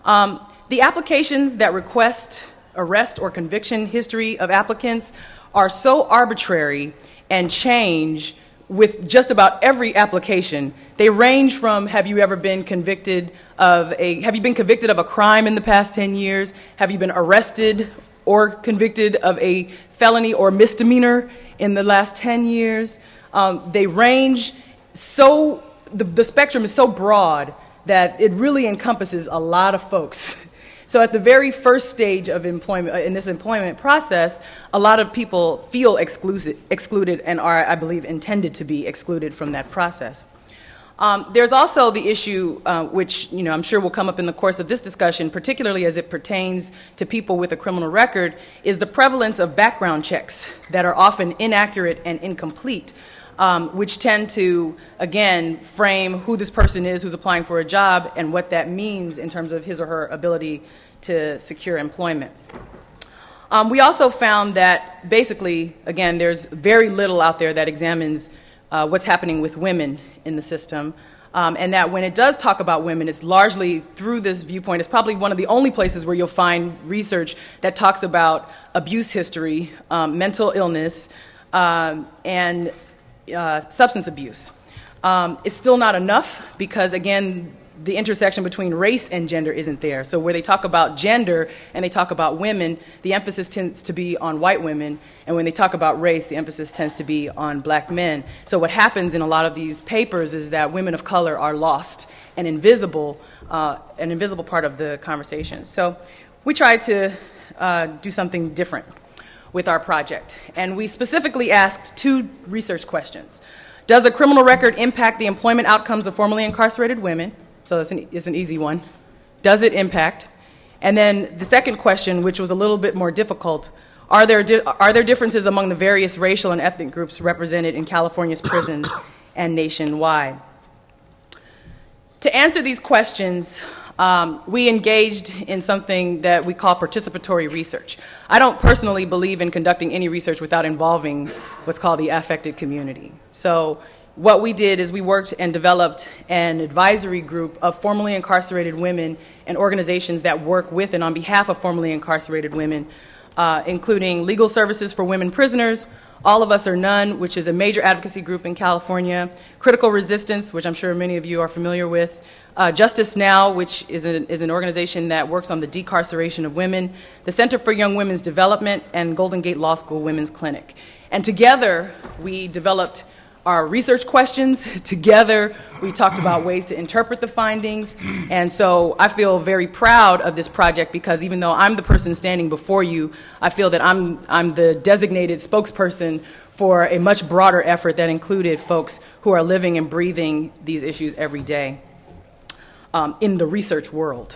The applications that request arrest or conviction history of applicants are so arbitrary and change with just about every application. They range from, have you been convicted of a crime in the past 10 years? Have you been arrested or convicted of a felony or misdemeanor in the last 10 years? They range so, the spectrum is so broad that it really encompasses a lot of folks. So at the very first stage of employment, in this employment process, a lot of people feel excluded and are, I believe, intended to be excluded from that process. There's also the issue, which I'm sure will come up in the course of this discussion, particularly as it pertains to people with a criminal record, is the prevalence of background checks that are often inaccurate and incomplete, which tend to, again, frame who this person is who's applying for a job and what that means in terms of his or her ability to secure employment. We also found that basically, again, there's very little out there that examines what's happening with women in the system, and that when it does talk about women, it's largely through this viewpoint. It's probably one of the only places where you'll find research that talks about abuse history, mental illness, and substance abuse. It's still not enough because, again, the intersection between race and gender isn't there. So where they talk about gender and they talk about women, the emphasis tends to be on white women, and when they talk about race, the emphasis tends to be on black men. So what happens in a lot of these papers is that women of color are lost and invisible, an invisible part of the conversation. So we tried to do something different with our project, and we specifically asked two research questions. Does a criminal record impact the employment outcomes of formerly incarcerated women? So it's an easy one. Does it impact? And then the second question, which was a little bit more difficult, are there differences among the various racial and ethnic groups represented in California's prisons and nationwide? To answer these questions, we engaged in something that we call participatory research. I don't personally believe in conducting any research without involving what's called the affected community. So what we did is we worked and developed an advisory group of formerly incarcerated women and organizations that work with and on behalf of formerly incarcerated women, including Legal Services for Women Prisoners, All of Us or None, which is a major advocacy group in California, Critical Resistance, which I'm sure many of you are familiar with, Justice Now, which is an organization that works on the decarceration of women, the Center for Young Women's Development, and Golden Gate Law School Women's Clinic. And together, we developed our research questions. Together, we talked about ways to interpret the findings. And so I feel very proud of this project because even though I'm the person standing before you, I feel that I'm the designated spokesperson for a much broader effort that included folks who are living and breathing these issues every day in the research world.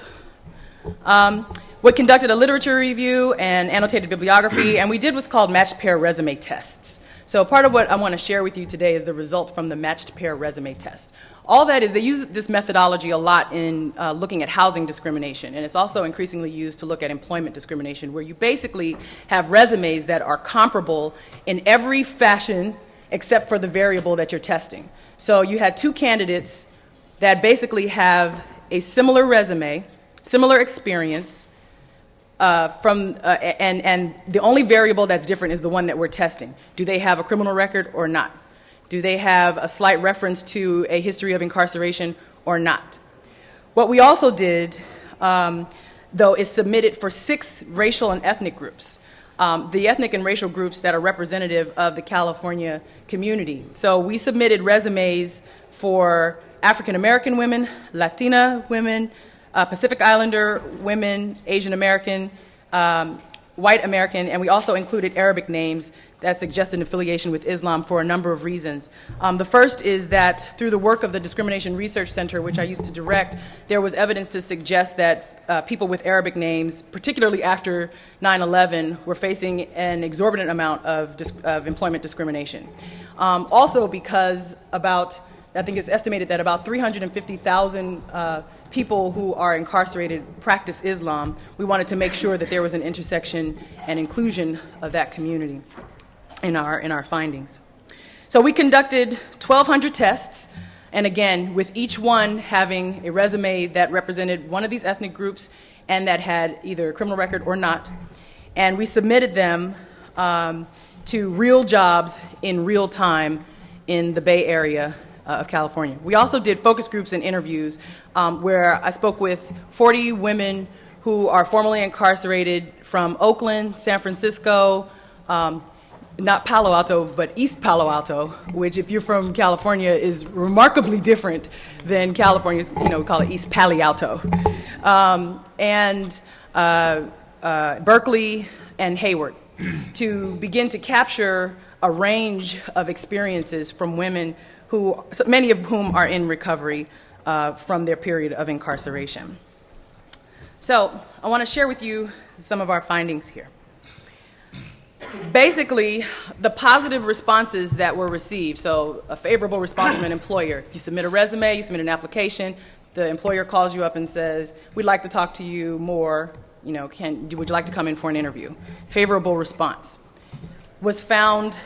We conducted a literature review and annotated bibliography, and we did what's called matched pair resume tests. So part of what I want to share with you today is the result from the matched pair resume test. All that is, they use this methodology a lot in looking at housing discrimination, and it's also increasingly used to look at employment discrimination, where you basically have resumes that are comparable in every fashion except for the variable that you're testing. So you had two candidates that basically have a similar resume, similar experience, and the only variable that's different is the one that we're testing. Do they have a criminal record or not? Do they have a slight reference to a history of incarceration or not? What we also did, though, is submit it for 6 racial and ethnic groups, the ethnic and racial groups that are representative of the California community. So we submitted resumes for African American women, Latina women, Pacific Islander women, Asian American, white American, and we also included Arabic names that suggest an affiliation with Islam for a number of reasons. The first is that through the work of the Discrimination Research Center, which I used to direct, there was evidence to suggest that people with Arabic names, particularly after 9/11, were facing an exorbitant amount of employment discrimination. Also because I think it's estimated that about 350,000 people who are incarcerated practice Islam. We wanted to make sure that there was an intersection and inclusion of that community in our findings. So we conducted 1,200 tests, and again, with each one having a resume that represented one of these ethnic groups and that had either a criminal record or not. And we submitted them to real jobs in real time in the Bay Area of California. We also did focus groups and interviews where I spoke with 40 women who are formerly incarcerated from Oakland, San Francisco, not Palo Alto, but East Palo Alto, which if you're from California is remarkably different than California's, we call it East Palo Alto, and Berkeley and Hayward, to begin to capture a range of experiences from women many of whom are in recovery from their period of incarceration. So I want to share with you some of our findings here. Basically, the positive responses that were received, so a favorable response from an employer. You submit a resume, you submit an application, the employer calls you up and says, we'd like to talk to you more, would you like to come in for an interview? Favorable response was found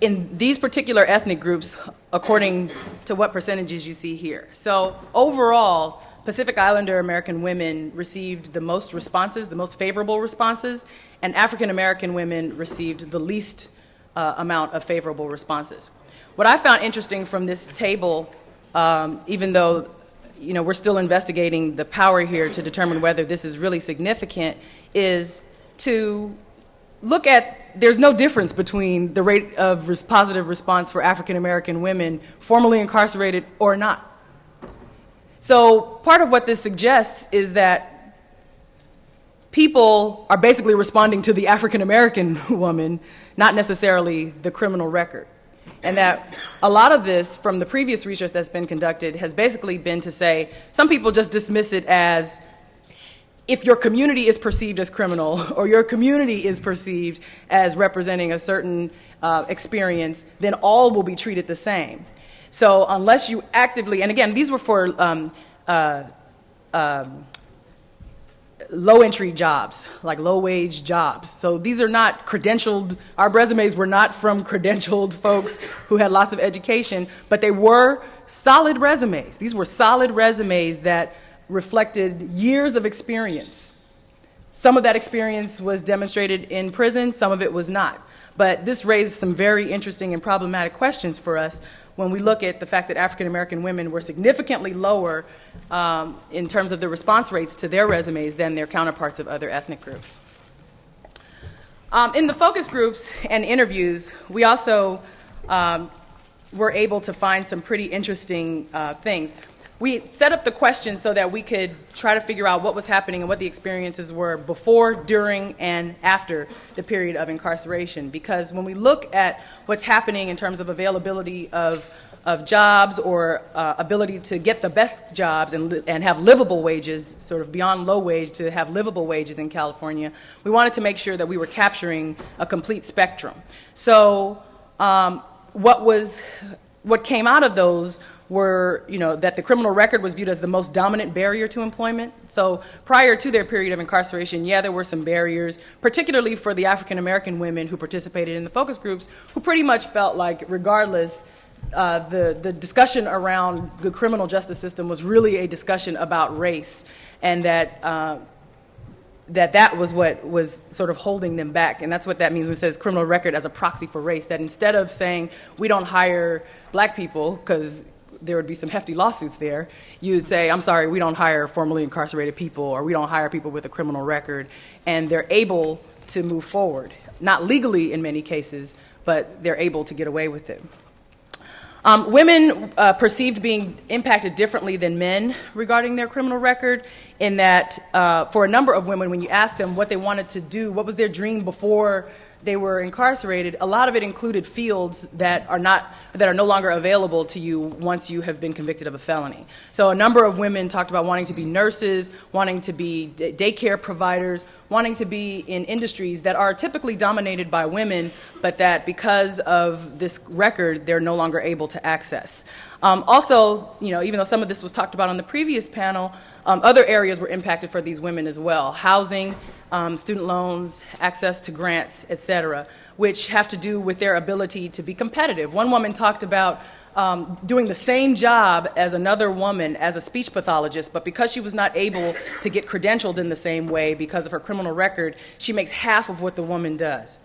in these particular ethnic groups, according to what percentages you see here. So overall, Pacific Islander American women received the most responses, the most favorable responses, and African American women received the least amount of favorable responses. What I found interesting from this table, even though we're still investigating the power here to determine whether this is really significant, is to look at, there's no difference between the rate of positive response for African American women formerly incarcerated or not. So part of what this suggests is that people are basically responding to the African American woman, not necessarily the criminal record. And that a lot of this, from the previous research that's been conducted, has basically been to say, some people just dismiss it as, if your community is perceived as criminal or your community is perceived as representing a certain experience, then all will be treated the same. So unless you actively, and again, these were for low-entry jobs, like low-wage jobs. So these are not credentialed, our resumes were not from credentialed folks who had lots of education, but they were solid resumes. These were solid resumes that reflected years of experience. Some of that experience was demonstrated in prison, some of it was not. But this raised some very interesting and problematic questions for us when we look at the fact that African American women were significantly lower in terms of the response rates to their resumes than their counterparts of other ethnic groups. In the focus groups and interviews, we also were able to find some pretty interesting things. We set up the questions so that we could try to figure out what was happening and what the experiences were before, during, and after the period of incarceration. Because when we look at what's happening in terms of availability of jobs or ability to get the best jobs and have livable wages, sort of beyond low wage to have livable wages in California, we wanted to make sure that we were capturing a complete spectrum. So what came out of those were, that the criminal record was viewed as the most dominant barrier to employment. So prior to their period of incarceration, there were some barriers, particularly for the African American women who participated in the focus groups, who pretty much felt like regardless, the discussion around the criminal justice system was really a discussion about race, and that that was what was sort of holding them back. And that's what that means when it says criminal record as a proxy for race, that instead of saying we don't hire black people because there would be some hefty lawsuits there, you would say, I'm sorry, we don't hire formerly incarcerated people, or we don't hire people with a criminal record, and they're able to move forward. Not legally in many cases, but they're able to get away with it. Women perceived being impacted differently than men regarding their criminal record, in that for a number of women, when you ask them what they wanted to do, what was their dream before they were incarcerated, a lot of it included fields that are no longer available to you once you have been convicted of a felony. So a number of women talked about wanting to be nurses, wanting to be daycare providers, wanting to be in industries that are typically dominated by women, but that because of this record, they're no longer able to access. Also, even though some of this was talked about on the previous panel, other areas were impacted for these women as well. Housing, student loans, access to grants, et cetera, which have to do with their ability to be competitive. One woman talked about doing the same job as another woman as a speech pathologist, but because she was not able to get credentialed in the same way because of her criminal record, she makes half of what the woman does.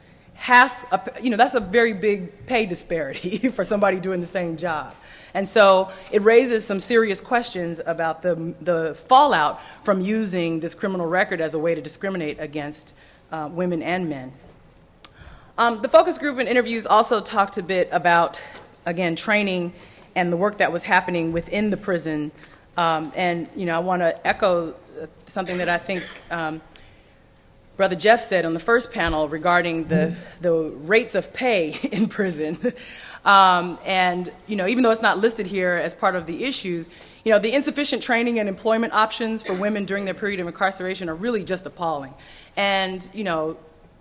That's a very big pay disparity for somebody doing the same job. And so it raises some serious questions about the fallout from using this criminal record as a way to discriminate against women and men. The focus group and interviews also talked a bit about, again, training and the work that was happening within the prison. And I want to echo something that I think Brother Jeff said on the first panel regarding the rates of pay in prison. And even though it's not listed here as part of the issues, the insufficient training and employment options for women during their period of incarceration are really just appalling. And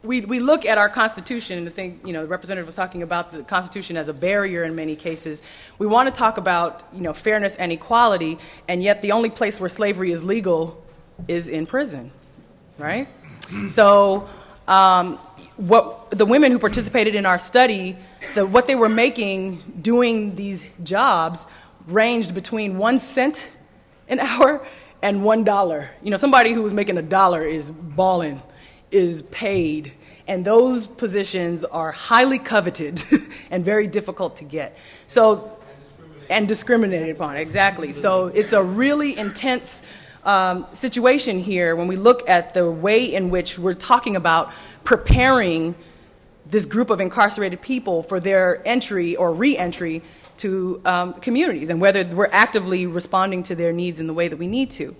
we look at our Constitution, and I think the representative was talking about the Constitution as a barrier in many cases. We want to talk about fairness and equality, and yet the only place where slavery is legal is in prison, right? So what the women who participated in our study, what they were making doing these jobs ranged between 1 cent an hour and $1. Somebody who was making $1 is balling, is paid, and those positions are highly coveted and very difficult to get. So, and discriminated upon, exactly. So it's a really intense situation here when we look at the way in which we're talking about preparing this group of incarcerated people for their entry or re-entry to communities, and whether we're actively responding to their needs in the way that we need to.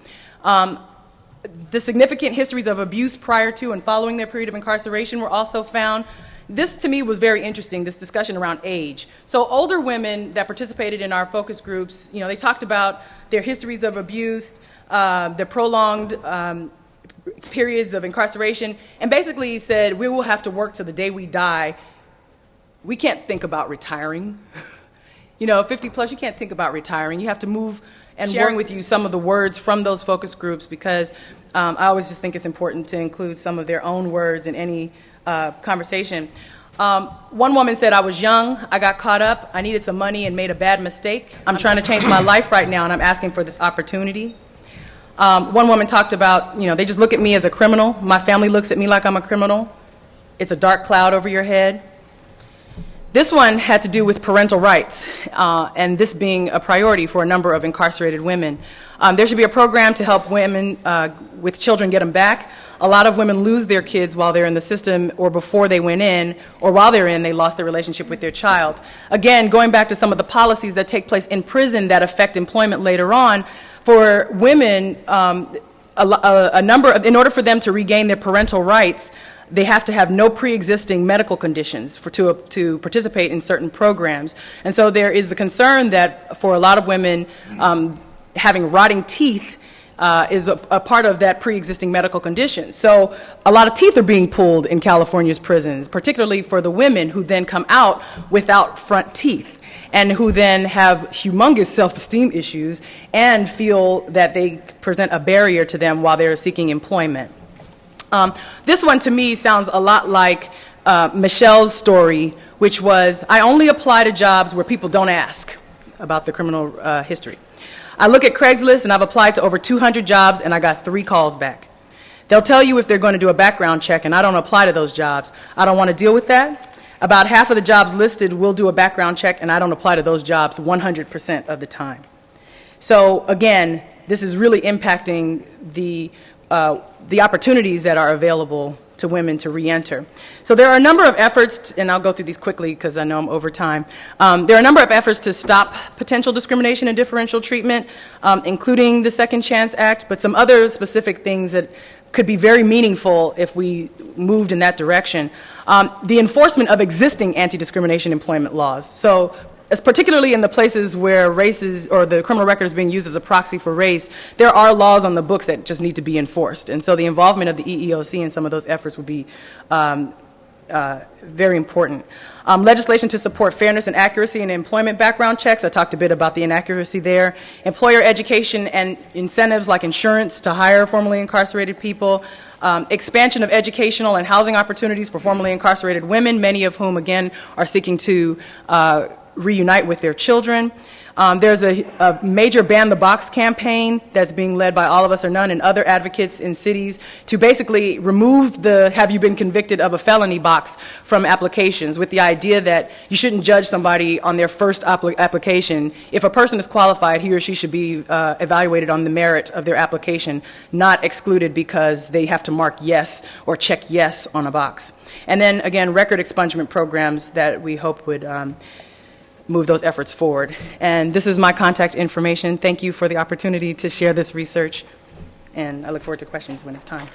The significant histories of abuse prior to and following their period of incarceration were also found. This, to me, was very interesting, this discussion around age. So older women that participated in our focus groups, they talked about their histories of abuse, their prolonged periods of incarceration, and basically said, we will have to work till the day we die. We can't think about retiring. 50 plus, you can't think about retiring. You have to move, and sharing with you some of the words from those focus groups, because I always just think it's important to include some of their own words in any conversation. One woman said, I was young, I got caught up, I needed some money and made a bad mistake. I'm trying to change my life right now, and I'm asking for this opportunity. One woman talked about, they just look at me as a criminal. My family looks at me like I'm a criminal. It's a dark cloud over your head. This one had to do with parental rights, and this being a priority for a number of incarcerated women. There should be a program to help women with children get them back. A lot of women lose their kids while they're in the system, or before they went in, or while they're in, they lost their relationship with their child. Again, going back to some of the policies that take place in prison that affect employment later on, for women, in order for them to regain their parental rights, they have to have no pre-existing medical conditions to participate in certain programs. And so there is the concern that for a lot of women, having rotting teeth is a part of that pre-existing medical condition. So a lot of teeth are being pulled in California's prisons, particularly for the women who then come out without front teeth, and who then have humongous self-esteem issues and feel that they present a barrier to them while they're seeking employment. This one, to me, sounds a lot like Michelle's story, which was, I only apply to jobs where people don't ask about the criminal history. I look at Craigslist, and I've applied to over 200 jobs, and I got 3 calls back. They'll tell you if they're going to do a background check, and I don't apply to those jobs. I don't want to deal with that. About half of the jobs listed will do a background check, and I don't apply to those jobs 100% of the time. So again, this is really impacting the opportunities that are available to women to reenter. So there are a number of efforts, and I'll go through these quickly because I know I'm over time. There are a number of efforts to stop potential discrimination and differential treatment, including the Second Chance Act, but some other specific things that could be very meaningful if we moved in that direction. The enforcement of existing anti-discrimination employment laws. So, as particularly in the places where race is, or the criminal record is being used as a proxy for race, there are laws on the books that just need to be enforced. And so the involvement of the EEOC in some of those efforts would be very important. Legislation to support fairness and accuracy in employment background checks. I talked a bit about the inaccuracy there. Employer education and incentives like insurance to hire formerly incarcerated people. Expansion of educational and housing opportunities for formerly incarcerated women, many of whom, again, are seeking to reunite with their children. There's a major Ban the Box campaign that's being led by All of Us or None and other advocates in cities to basically remove the have you been convicted of a felony box from applications, with the idea that you shouldn't judge somebody on their first application. If a person is qualified, he or she should be evaluated on the merit of their application, not excluded because they have to mark yes or check yes on a box. And then, again, record expungement programs that we hope would move those efforts forward. And this is my contact information. Thank you for the opportunity to share this research, and I look forward to questions when it's time.